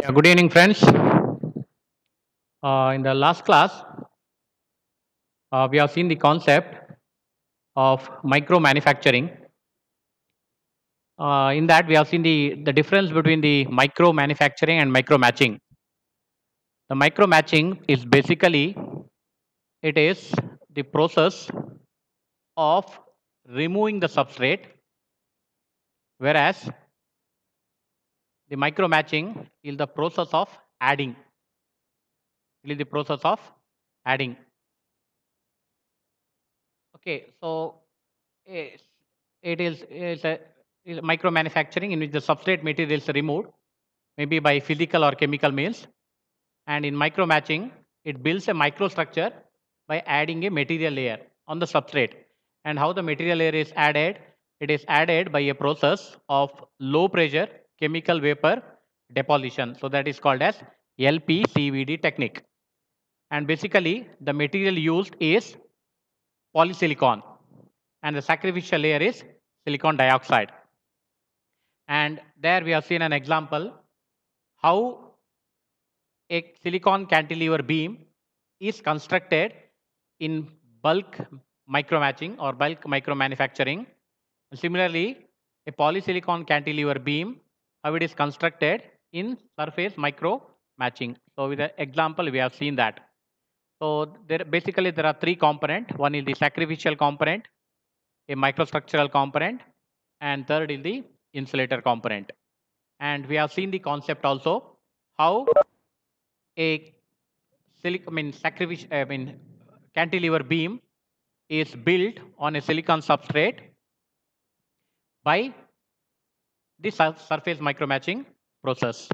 Good evening, friends. In the last class, we have seen the concept of micro manufacturing. In that, we have seen the difference between the micro manufacturing and micro matching. The micro matching is basically it is the process of removing the substrate, whereas the micro matching is the process of adding. It is the process of adding. Okay, so Yes, it is micro manufacturing in which the substrate material is removed, maybe by physical or chemical means. And in micro matching, it builds a microstructure by adding a material layer on the substrate. And how the material layer is added? It is added by a process of low pressure chemical vapor deposition. So that is called as LPCVD technique. And basically, the material used is polysilicon, and the sacrificial layer is silicon dioxide. And there we have seen an example how a silicon cantilever beam is constructed in bulk micro matching or bulk micro manufacturing. Similarly, a polysilicon cantilever beam, how it is constructed in surface micro matching. So with the example, we have seen that. So there are three components. One is the sacrificial component, a microstructural component, and third is the insulator component. And we have seen the concept also how a cantilever beam is built on a silicon substrate by the surface micromatching process.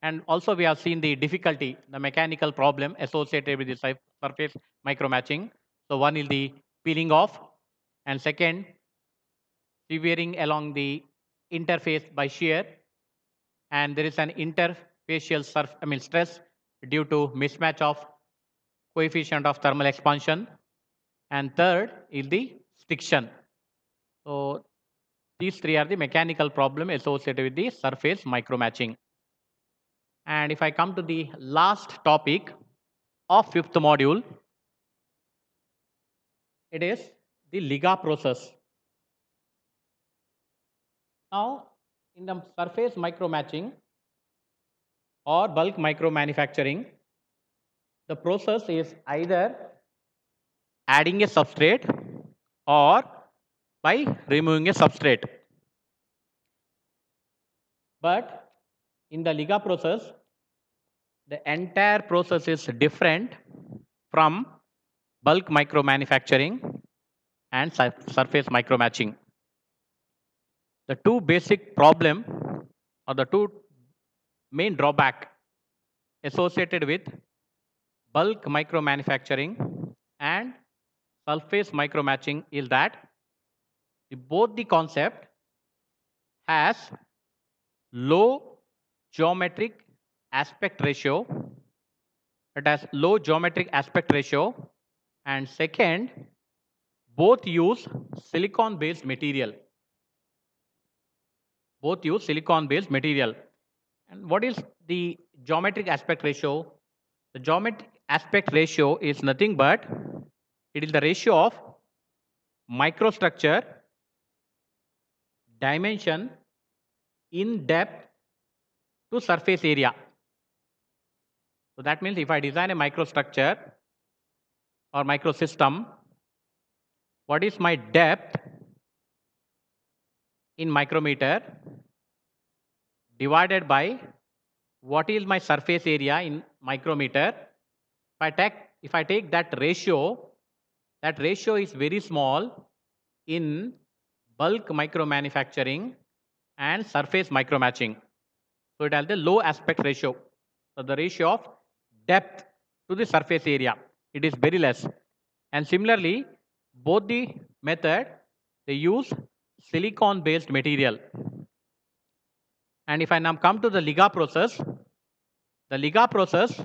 And also we have seen the difficulty, the mechanical problem associated with the surface micromatching. So one is the peeling off, and second, severing along the interface by shear, and there is an interfacial stress due to mismatch of coefficient of thermal expansion, and third is the stiction. So these three are the mechanical problem associated with the surface micromatching. And if I come to the last topic of fifth module, it is the Liga process. Now, in the surface micromatching or bulk micro manufacturing, the process is either adding a substrate or by removing a substrate. But in the Liga process, the entire process is different from bulk micro manufacturing and surface micro matching. The two basic problem or the two main drawback associated with bulk micro manufacturing and surface micro matching is that both the concept has low geometric aspect ratio. It has low geometric aspect ratio, and second, both use silicon based material. Both use silicon based material. And what is the geometric aspect ratio? The geometric aspect ratio is nothing but it is the ratio of microstructure dimension in depth to surface area. So that means if I design a microstructure or microsystem, what is my depth in micrometer divided by what is my surface area in micrometer. If I take that ratio is very small in bulk micro manufacturing and surface micro matching. So it has the low aspect ratio. So the ratio of depth to the surface area, it is very less. And similarly, both the method, they use silicon based material. And if I now come to the Liga process, the Liga process,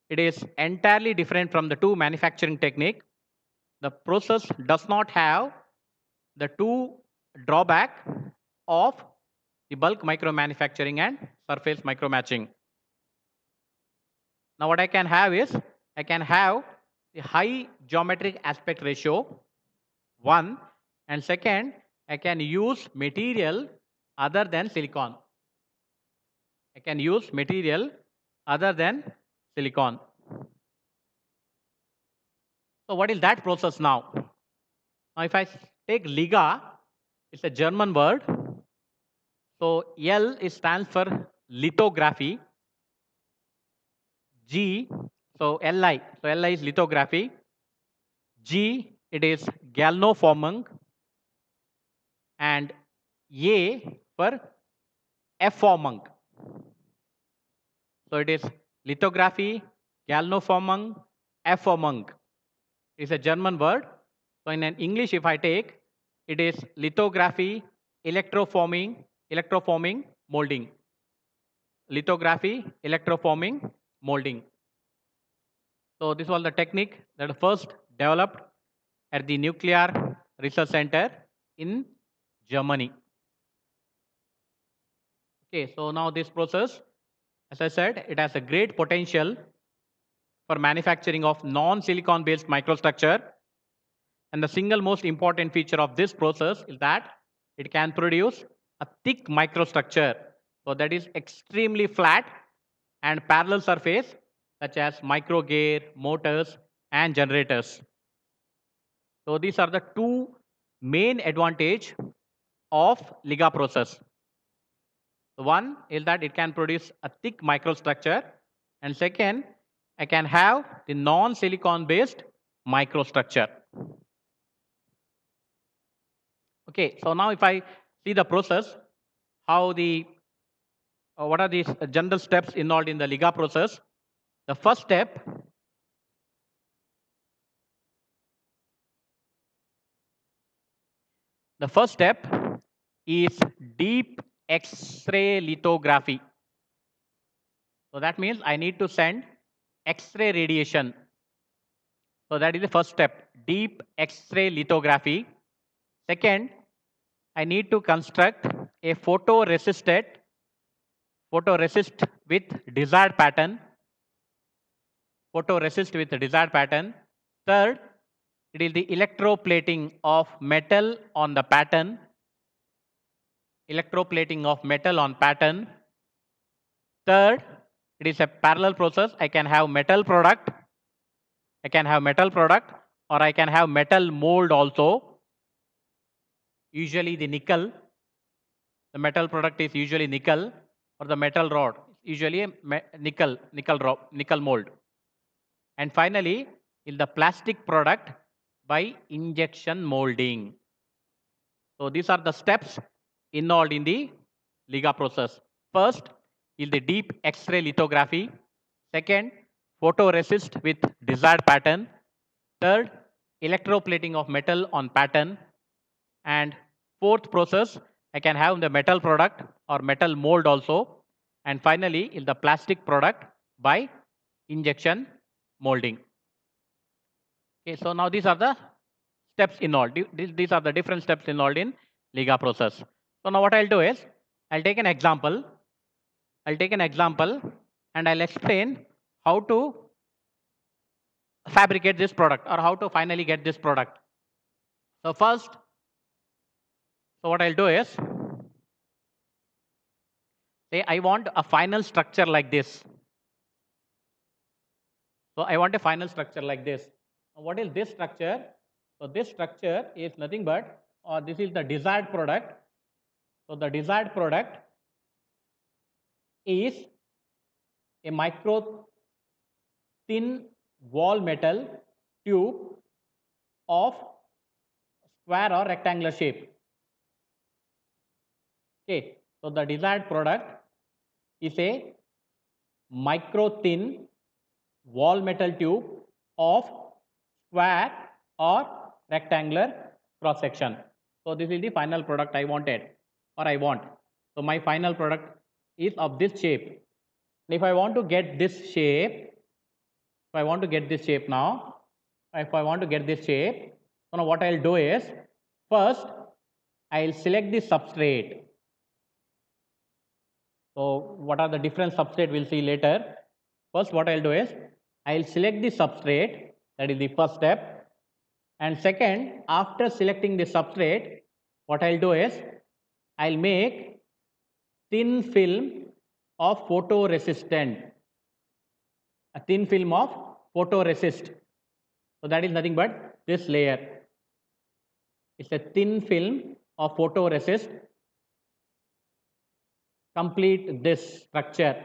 it is entirely different from the two manufacturing technique. The process does not have the two drawback of the bulk micro manufacturing and surface micro matching. Now what I can have is, I can have the high geometric aspect ratio, one, and second, I can use material other than silicon. I can use material other than silicon. So what is that process now? Now if I take LIGA, it's a German word. So L is stands for lithography. G, so Li, so Li is lithography. G, it is galnoforming, and A for F-forming. So it is lithography, galnoforming, F-forming. It's a German word. So in an English, if I take, it is lithography, electroforming, molding. Lithography, electroforming, molding. So this was the technique that first developed at the Nuclear Research Center in Germany. Okay, so now this process, as I said, it has a great potential for manufacturing of non-silicon based microstructure. And the single most important feature of this process is that it can produce a thick microstructure. So that is extremely flat and parallel surface, such as micro gear, motors, and generators. So these are the two main advantage of LIGA process. One is that it can produce a thick microstructure, and second, I can have the non-silicon based microstructure. Okay, so now if I see the process, how the what are these general steps involved in the LIGA process? The first step is deep X-ray lithography. So that means I need to send X-ray radiation. So that is the first step, deep X-ray lithography. Second, I need to construct a photoresist with desired pattern. Photoresist with desired pattern. Third, it is the electroplating of metal on the pattern. Electroplating of metal on pattern. Third, it is a parallel process. I can have metal product. Or I can have metal mold also. Usually the nickel. The metal product is usually nickel, or the metal rod, usually a nickel mold. And finally, in the plastic product by injection molding. So these are the steps involved in the LIGA process. First is the deep X-ray lithography. Second, photoresist with desired pattern. Third, electroplating of metal on pattern. And fourth process, I can have the metal product or metal mold also. And finally, in the plastic product by injection molding. Okay, so now these are the steps involved. These are the different steps involved in LIGA process. So now what I'll do is, I'll take an example. And I'll explain how to fabricate this product or how to finally get this product. So first, so what I'll do is, say I want a final structure like this. So I want a final structure like this. What is this structure? So this structure is nothing but, or this is the desired product. So the desired product is a micro thin wall metal tube of square or rectangular shape. Okay, so the desired product is a micro thin wall metal tube of square or rectangular cross section. So this is the final product I wanted, or I want. So my final product is of this shape. And if I want to get this shape, now, so now what I'll do is, first I'll select the substrate. So what are the different substrate we'll see later. First what I'll do is I'll select the substrate, that is the first step. And second, after selecting the substrate, what I'll do is I'll make thin film of photoresistant, a thin film of photoresist. So that is nothing but this layer. It's a thin film of photoresist. Complete this structure.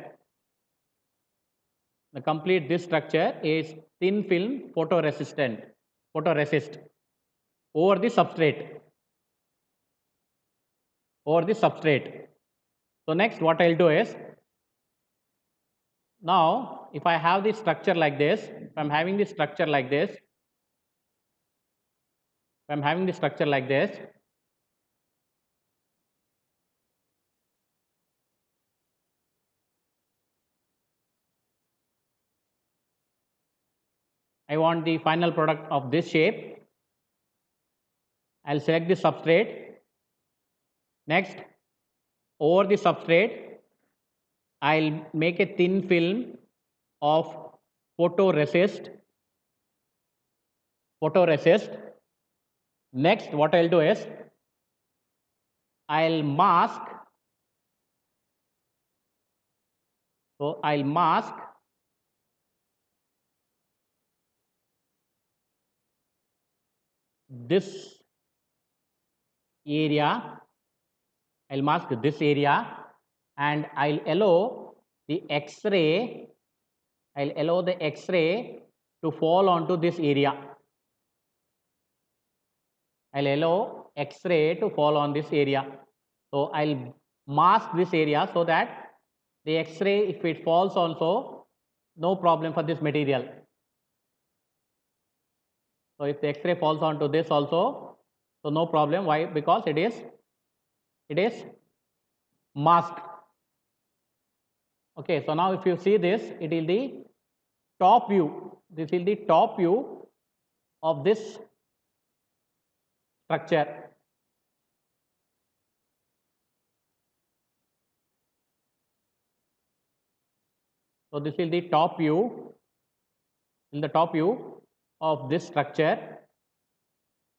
The complete this structure is thin film photoresist over the substrate. So next what I'll do is, now if I have this structure like this, if I'm having this structure like this, I want the final product of this shape. I'll select the substrate. Next, over the substrate, I'll make a thin film of photoresist. Next, what I'll do is I'll mask. So I'll mask this area. I'll mask this area, and I'll allow the X-ray. I'll allow the X-ray to fall onto this area. I'll allow X-ray to fall on this area. So I'll mask this area so that the X-ray, if it falls also, no problem for this material. So if the X-ray falls onto this also, so no problem. Why? Because it is masked. Okay, so now if you see this, it is the top view. This is the top view of this structure. So this is the top view. In the top view of this structure.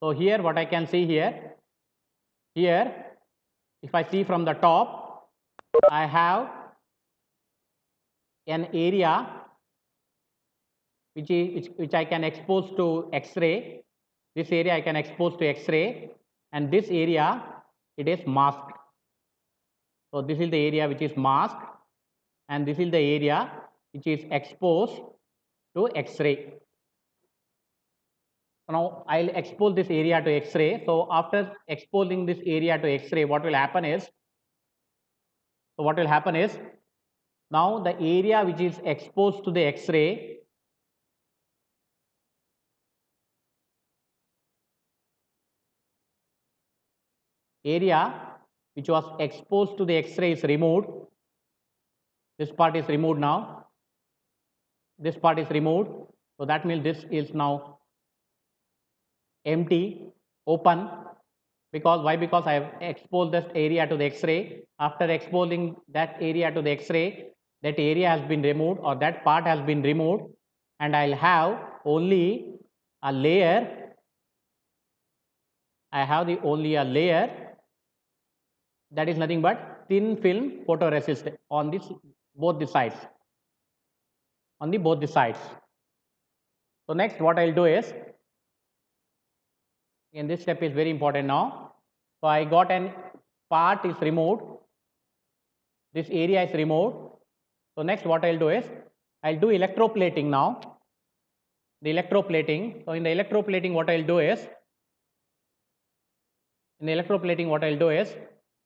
So here what I can see here, if I see from the top, I have an area which I can expose to X-ray. This area I can expose to X-ray, and this area it is masked. So this is the area which is masked, and this is the area which is exposed to X-ray. Now I'll expose this area to X-ray. So after exposing this area to X-ray, what will happen is, now the area which is exposed to the X-ray, area which was exposed to the X-ray is removed. This part is removed now. This part is removed. So that means this is now empty, open. Because why? Because I have exposed this area to the X-ray. After exposing that area to the X-ray, that area has been removed, or that part has been removed, and I'll have only a layer. I have only a layer that is nothing but thin film photoresist on both the sides. So next what I'll do is, and this step is very important now. So I got an part is removed. This area is removed. So next what I'll do is, I'll do electroplating now. The electroplating. So in the electroplating, what I'll do is,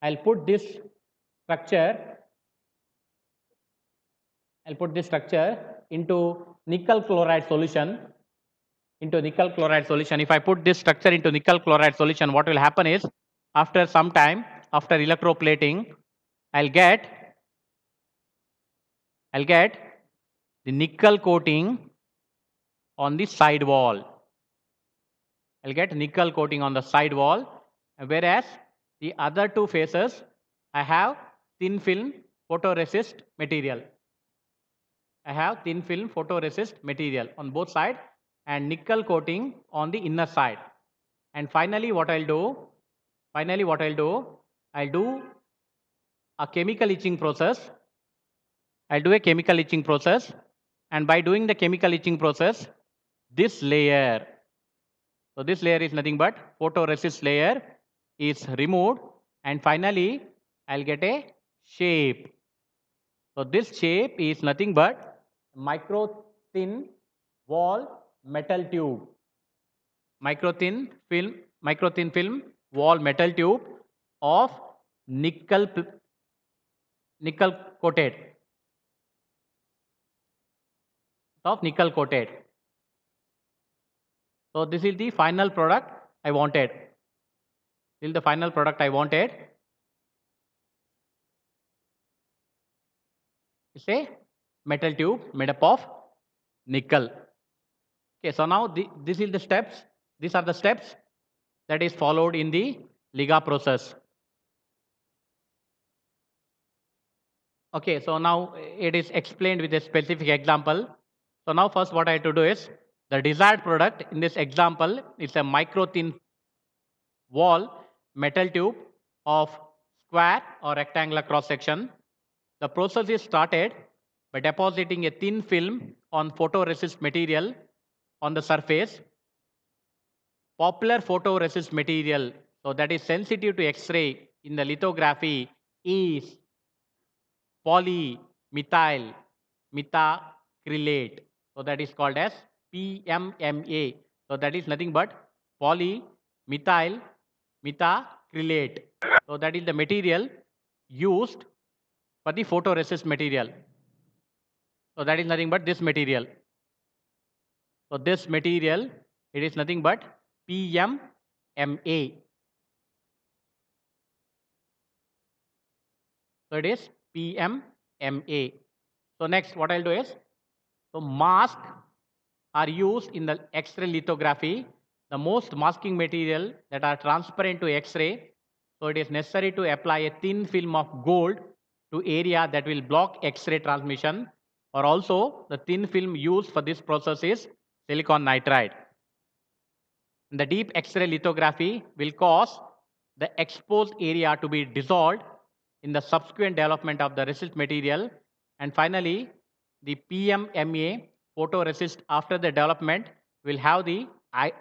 I'll put this structure. Into nickel chloride solution. If I put this structure into nickel chloride solution, what will happen is, after some time, after electroplating, I'll get the nickel coating on the side wall. Whereas the other two faces, I have thin film photoresist material. I have thin film photoresist material on both sides and nickel coating on the inner side. And finally, what I'll do? I'll do a chemical etching process. I'll do a chemical etching process, and by doing the chemical etching process, this layer, so this layer is nothing but photoresist layer is removed, and finally I'll get a shape. So this shape is nothing but micro thin wall metal tube. Micro thin film wall metal tube of nickel coated. So this is the final product I wanted. This is the final product I wanted. It's a metal tube made up of nickel. Okay, so now this is the steps. These are the steps that is followed in the Liga process. Okay, so now it is explained with a specific example. So now first what I have to do is, the desired product in this example is a micro thin wall metal tube of square or rectangular cross section. The process is started by depositing a thin film on photoresist material on the surface. Popular photoresist material, so that is sensitive to X-ray in the lithography, is polymethyl methacrylate. So that is called as PMMA. So that is nothing but polymethyl methacrylate. So that is the material used for the photoresist material. So that is nothing but this material. So this material, it is nothing but PMMA. So it is PMMA. So next what I'll do is, so masks are used in the X-ray lithography. The most masking material that are transparent to X-ray. So it is necessary to apply a thin film of gold to area that will block X-ray transmission, or also the thin film used for this process is silicon nitride. The deep X-ray lithography will cause the exposed area to be dissolved in the subsequent development of the resist material. And finally, the PMMA photoresist after the development will have the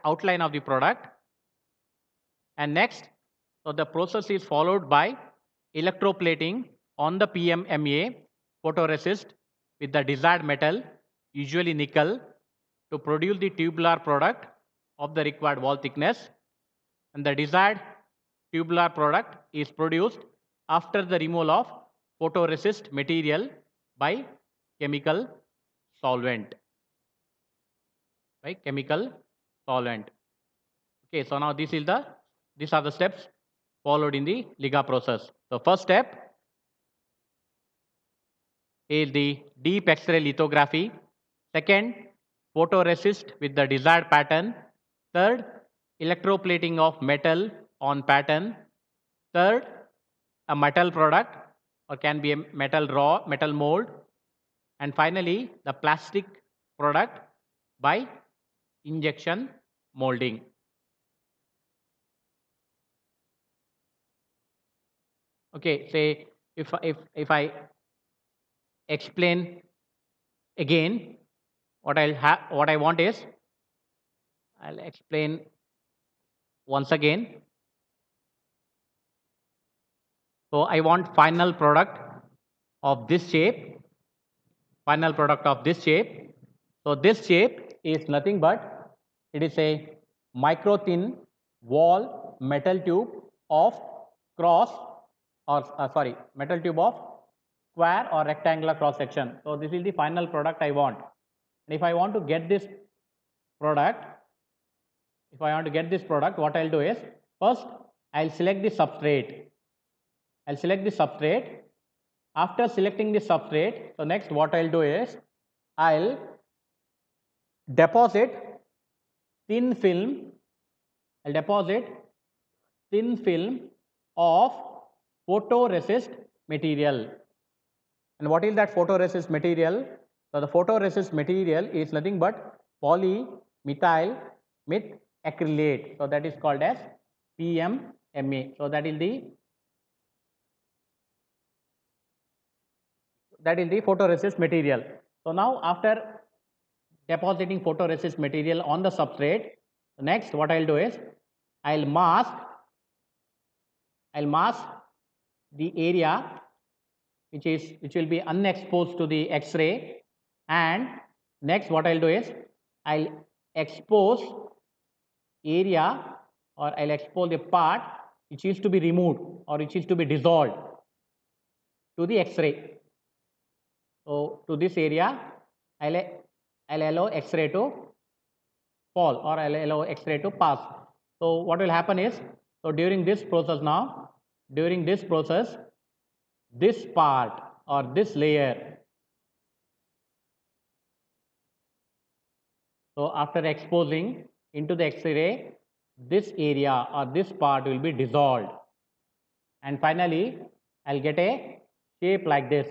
outline of the product. And next, so the process is followed by electroplating on the PMMA photoresist with the desired metal, usually nickel, to produce the tubular product of the required wall thickness. And the desired tubular product is produced after the removal of photoresist material by chemical solvent. Okay, so now these are the steps followed in the Liga process. The first step is the deep X-ray lithography. Second, photoresist with the desired pattern. Third, electroplating of metal on pattern. Third, a metal product, or can be a metal mold. And finally, the plastic product by injection molding. Okay, say if I explain again, what I want is, I'll explain once again. So I want final product of this shape. So this shape is nothing but, it is a micro thin wall metal tube of metal tube of square or rectangular cross section. So this is the final product I want. And if I want to get this product, what I'll do is, first I'll select the substrate. After selecting the substrate, so next what I'll do is, I'll deposit thin film of photoresist material. And what is that photoresist material? So the photoresist material is nothing but polymethyl methacrylate. So that is called as PMMA. So that is the photoresist material. So now after depositing photoresist material on the substrate, next what I'll do is I'll mask the area which will be unexposed to the X-ray, and next what I'll do is I'll expose area, or I'll expose the part which is to be removed or which is to be dissolved to the X-ray. So to this area I'll allow X-ray to fall, or I'll allow X-ray to pass. So what will happen is, so during this process, this part or this layer, so after exposing into the X-ray, this area or this part will be dissolved, and finally I'll get a shape like this.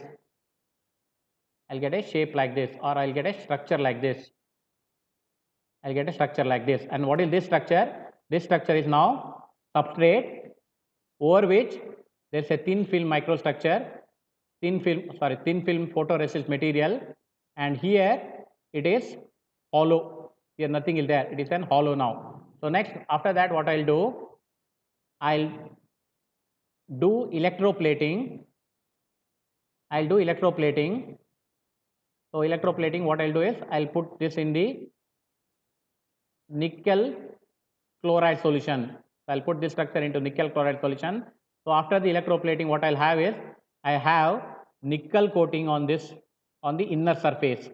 I'll get a shape like this, or I'll get a structure like this. I'll get a structure like this. And what is this structure? This structure is now substrate over which there's a thin film microstructure, thin film photoresist material, and here it is hollow. Here nothing is there, it is an hollow now. So next, after that, what I'll do electroplating. So electroplating, what I'll do is I'll put this in the nickel chloride solution. So I'll put this structure into nickel chloride solution. So after the electroplating, what I'll have is I have nickel coating on this, on the inner surface.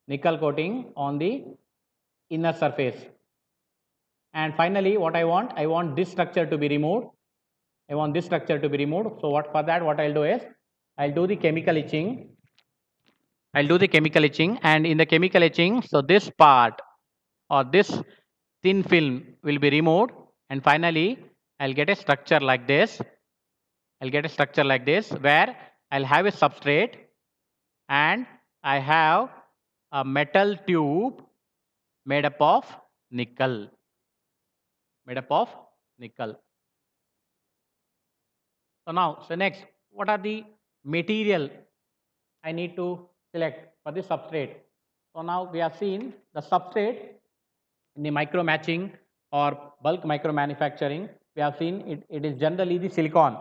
Nickel coating on the inner surface. And finally, what I want this structure to be removed. So what for that, what I'll do is I'll do the chemical etching. And in the chemical etching, so this part or this thin film will be removed, and finally I'll get a structure like this. Where I'll have a substrate and I have a metal tube made up of nickel. So next, what are the material I need to select for the substrate? So now we have seen the substrate in the micro matching or bulk micro manufacturing. We have seen it is generally the silicon,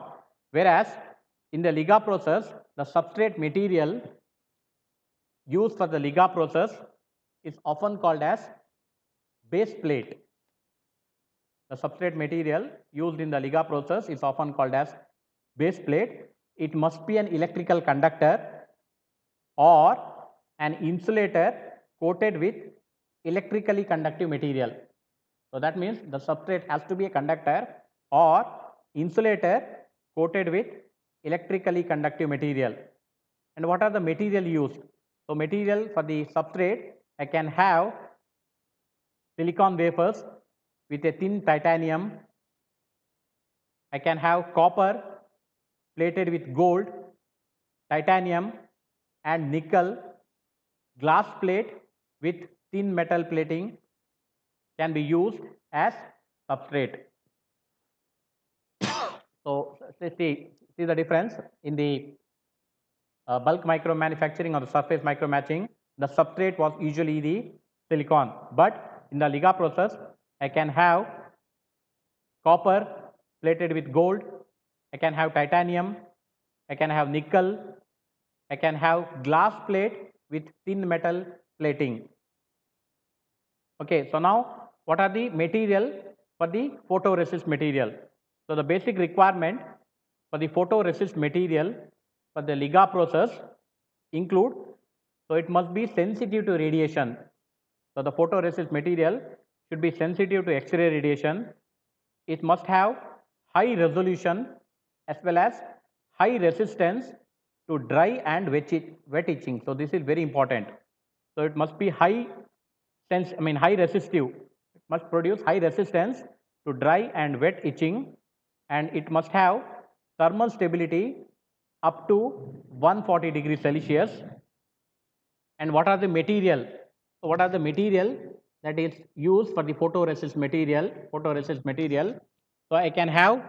whereas in the Liga process, the substrate material used for the Liga process is often called as base plate. The substrate material used in the Liga process is often called as base plate. It must be an electrical conductor or an insulator coated with electrically conductive material. So that means the substrate has to be a conductor or insulator coated with electrically conductive material. And what are the material used? So material for the substrate, I can have silicon wafers with a thin titanium. I can have copper plated with gold, titanium and nickel. Glass plate with thin metal plating can be used as substrate. So see the difference in the bulk micro manufacturing or the surface micro matching. The substrate was usually the silicon, but in the Liga process, I can have copper plated with gold, I can have titanium, I can have nickel, I can have glass plate with thin metal plating. Okay, so now what are the material for the photoresist material? So the basic requirement for the photoresist material for the Liga process include, so it must be sensitive to radiation. So the photoresist material should be sensitive to X-ray radiation. It must have high resolution as well as high resistance to dry and wet etching. So this is very important. So it must be high resistive. It must produce high resistance to dry and wet etching, and it must have thermal stability up to 140 degrees Celsius. And what are the material? So what are the material that is used for the photoresist material? Photoresist material. So I can have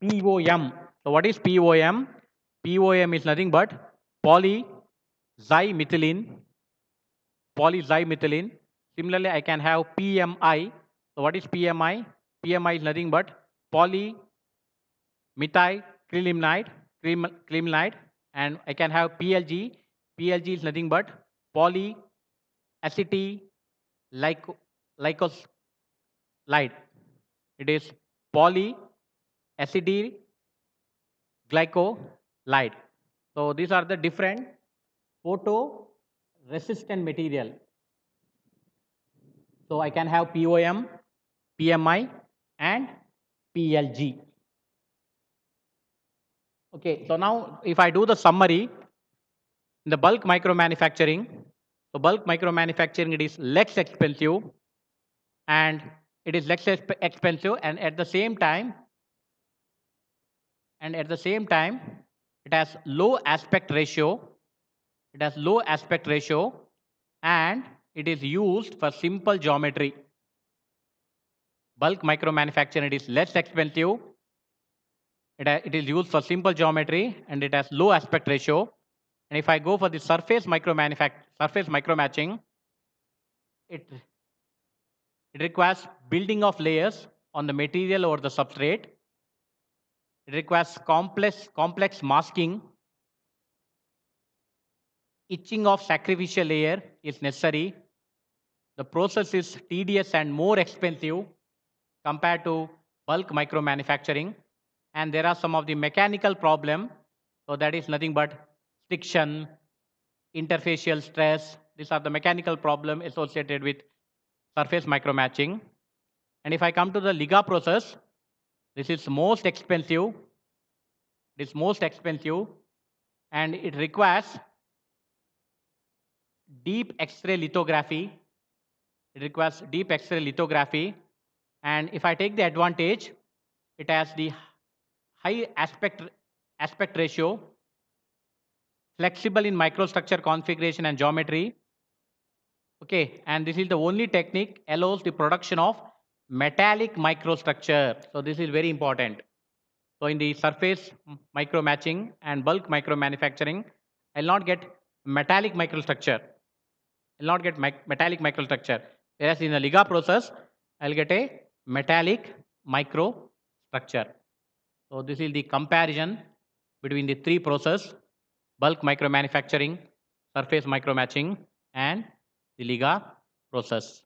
POM. So what is POM? POM is nothing but polystyrmethylene. Polystyrmethylene. Similarly, I can have PMI. So what is PMI? PMI is nothing but polymethyl and I can have PLG. PLG is nothing but polyacetylglycolide. It is polyacetylglycolide. So these are the different photo resistant material. So I can have POM, PMI and PLG. Okay, so now if I do the summary in the bulk micro manufacturing, so bulk micro manufacturing, it is less expensive and it is less expensive and at the same time it has low aspect ratio. It has low aspect ratio and it is used for simple geometry. Bulk micro manufacturing, it is less expensive. It is used for simple geometry and it has low aspect ratio. And if I go for the surface micro matching, it requires building of layers on the material or the substrate. It requires complex masking. Etching of sacrificial layer is necessary. The process is tedious and more expensive compared to bulk micro manufacturing. And there are some of the mechanical problem. So that is nothing but friction, interfacial stress. These are the mechanical problem associated with surface micro matching. And if I come to the Liga process, this is most expensive. It is most expensive and it requires deep X-ray lithography. It requires deep X-ray lithography. And if I take the advantage, it has the high aspect ratio, flexible in microstructure configuration and geometry. Okay, and this is the only technique allows the production of metallic microstructure. So this is very important. So in the surface micro matching and bulk micro manufacturing, I'll not get metallic microstructure. I'll not get metallic microstructure. Whereas in the Liga process, I'll get a metallic microstructure. So this is the comparison between the three process: bulk micro manufacturing, surface micro matching, and the Liga process.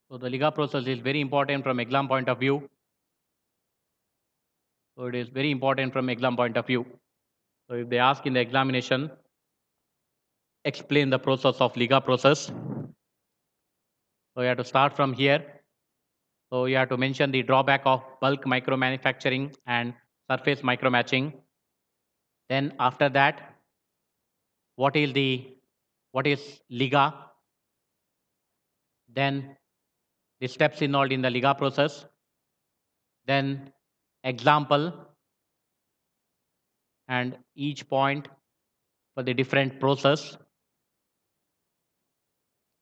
So the Liga process is very important from exam point of view. So it is very important from exam point of view. So if they ask in the examination, explain the process of Liga process. So you have to start from here. So you have to mention the drawback of bulk micro manufacturing and surface micro matching. Then after that, what is Liga? Then the steps involved in the Liga process. Then example and each point for the different process.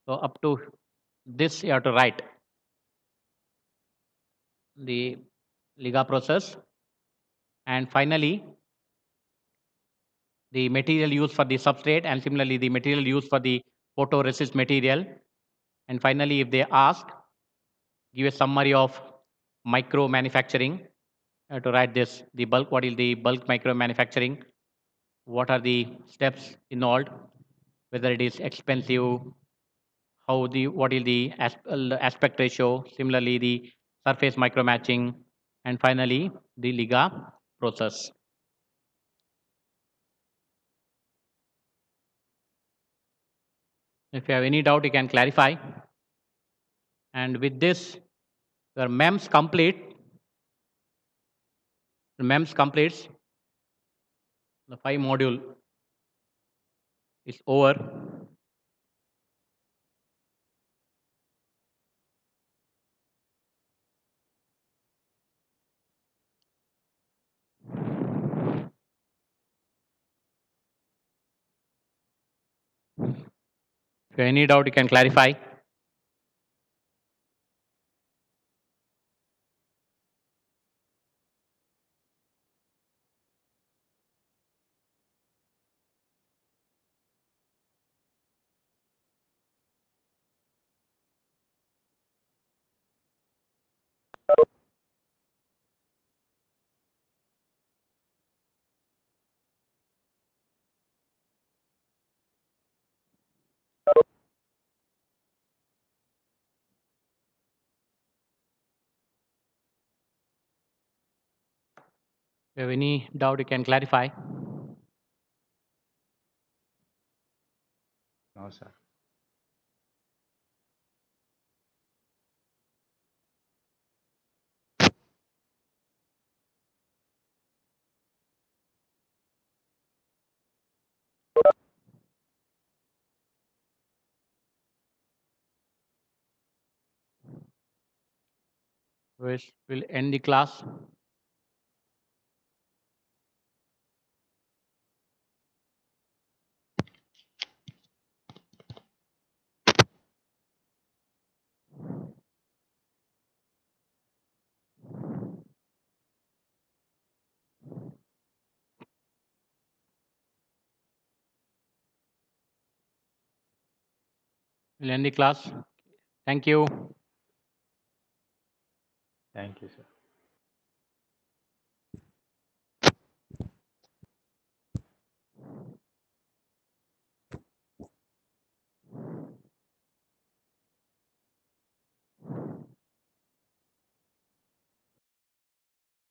So up to this you have to write the Liga process. And finally, the material used for the substrate and similarly the material used for the photoresist material. And finally, if they ask, give a summary of micro manufacturing. To write this, the bulk, what is the bulk micro manufacturing? What are the steps involved? Whether it is expensive, what is the aspect ratio? Similarly, the surface micro matching, and finally the Liga process. If you have any doubt, you can clarify. And with this, your MEMS complete. The MEMS completes. The 5 module is over. If you have any doubt, you can clarify. If you have any doubt, you can clarify. No, sir. We'll end the class. We'll end the class. Thank you. Thank you, sir.